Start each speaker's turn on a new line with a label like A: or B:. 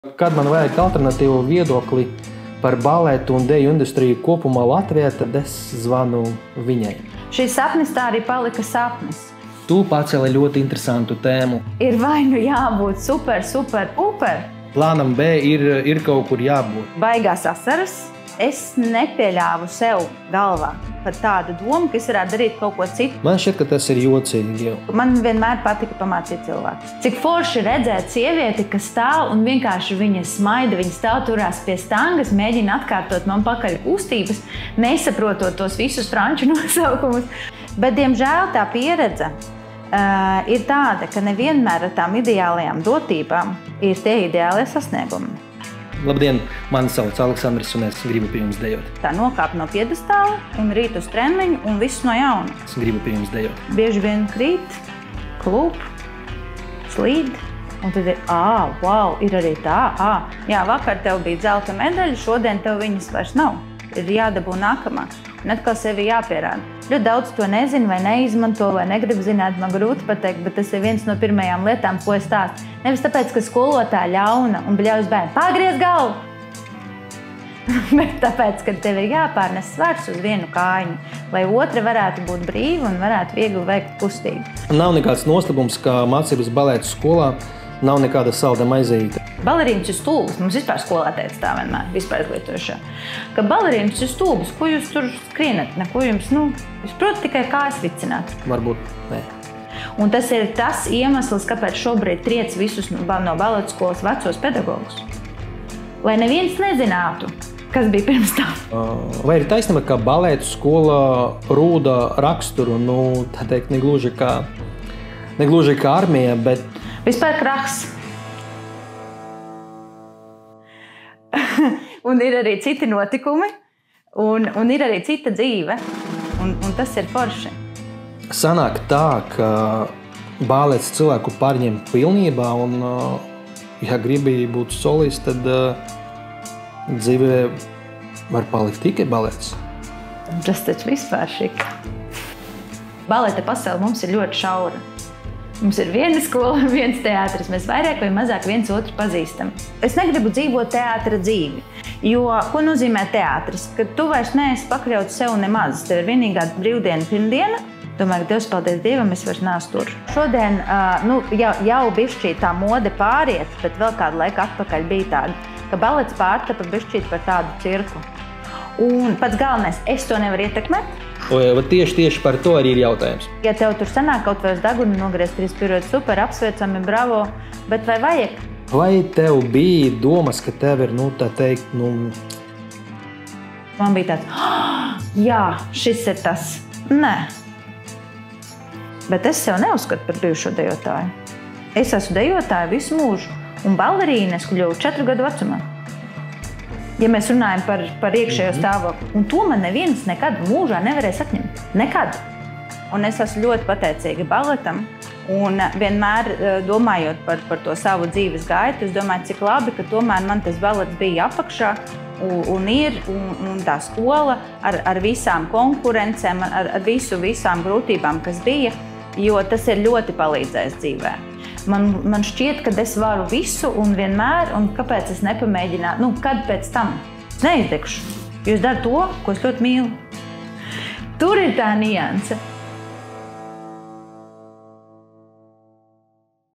A: Kad man vajag alternatīvu viedokli par baletu un deju industriju kopumā Latvijā, tad es zvanu viņai.
B: Šis sapnis tā arī palika sapnis.
A: Tu pacēli ļoti interesantu tēmu.
B: Ir vai nu jābūt super.
A: Plānam B ir kaut kur jābūt.
B: Baigās asaras. Es nepieļāvu sev galvā pat tādu domu, ka es varētu darīt kaut ko citu.
A: Man šķiet, ka tas ir jocīgi.
B: Man vienmēr patika pamācīt cilvēku. Cik forši redzēt sievieti, kas stāv un vienkārši viņa smaida, viņa stāv turās pie stangas, mēģina atkārtot man pakaļ kustības, nesaprotot tos visus franču nosaukumus. Bet, diemžēl, tā pieredze ir tāda, ka nevienmēr ar tām ideālajām dotībām ir tie ideālie sasniegumi.
A: Labdien, mani sauc Aleksandrs un es gribu pie jums dejot.
B: Tā nokāp no piedestāla un rīt uz treniņu un viss no jauna.
A: Es gribu pie jums dejot.
B: Bieži vien krīt, klūp, slīd, un tad ir, wow, ir arī tā, jā, vakar tev bija zelta medaļa, šodien tev viņas vairs nav. Ir jādabū nākamā. Un atkal sevi jāpierāda. Ļoti daudz to nezinu vai neizmanto vai negribu zināt, man grūti pateikt, bet tas ir viens no pirmajām lietām, ko es stāstu. Nevis tāpēc, ka skolotāja ļauna un bļauj uz bērnu. Pagriez galvu! Bet tāpēc, ka tev ir jāpārnes svars uz vienu kājiņu, lai otra varētu būt brīva un varētu viegli veikt kustīgi.
A: Nav nekāds noslēpums, ka mācības balēta skolā nav nekāda salda maizīte.
B: Balerīnas ir stulbas. Mums vispār skolā teica tā vienmēr, vispār izglītošā. Ka balerīnas ir stulbas. Ko jūs tur skrienat? Neko jums, jūs protat tikai kājas vicināt.
A: Varbūt, nē.
B: Un tas ir tas iemesls, kāpēc šobrīd triec visus no baleta skolas vecos pedagogus. Lai neviens nezinātu, kas bija pirms tam.
A: Vai ir taisnība, ka baleta skola rūda raksturu, tā teikt, negluži kā armija, bet
B: vispār krahs. Un ir arī citi notikumi, un ir arī cita dzīve, un tas ir forši.
A: Sanāk tā, ka balets cilvēku pārņem pilnībā, un, ja gribi būt solists, tad dzīvē var palikt tikai balets.
B: Tas taču vispār šika. Baleta pasaule mums ir ļoti šaura. Mums ir viena skola un viens teātris. Mēs vairāk vai mazāk viens otru pazīstam. Es negribu dzīvot teātra dzīvi, jo ko nozīmē teātris? Ka tu vairs neesi pakļauts sev nemaz. Tev ir vienīgā brīvdiena pirmdiena. Domāju, ka Dievs, paldies Dievam, es vairs neesmu tur. Šodien jau bišķīt tā mode pāriet, bet vēl kādu laiku atpakaļ bija tāda, ka balets pārtapa bišķīt par tādu cirku. Un pats galvenais, es to nevaru ietekmēt.
A: Tieši par to arī ir jautājums.
B: Ja tev tur sanāk kaut vai uz degunu nogriezt 3 piruetus, super, apsveicami, bravo, bet vai vajag?
A: Vai tev bija domas, ka tev ir, tā teikt,
B: Man bija tāds, jā, šis ir tas. Nē. Bet es sev neuzskatu par bijušo dejotāju. Es esmu dejotāja visu mūžu, un balerīna es kļuvu 4 gadu vecumā. Ja mēs runājam par iekšējo stāvokli. Un to man neviens nekad mūžā nevarēs atņemt. Nekad. Un es esmu ļoti pateicīga baletam. Un vienmēr domājot par to savu dzīves gaitu, es domāju, cik labi, ka tomēr man tas balets bija apakšā un tā skola ar visām konkurencēm, ar visām grūtībām, kas bija, jo tas ir ļoti palīdzējis dzīvē. Man šķiet, ka es varu visu un vienmēr, un kāpēc es nepamēģinātu, kad pēc tam? Es neizdegšu, jo es daru to, ko es ļoti mīlu. Tur ir tā nianse.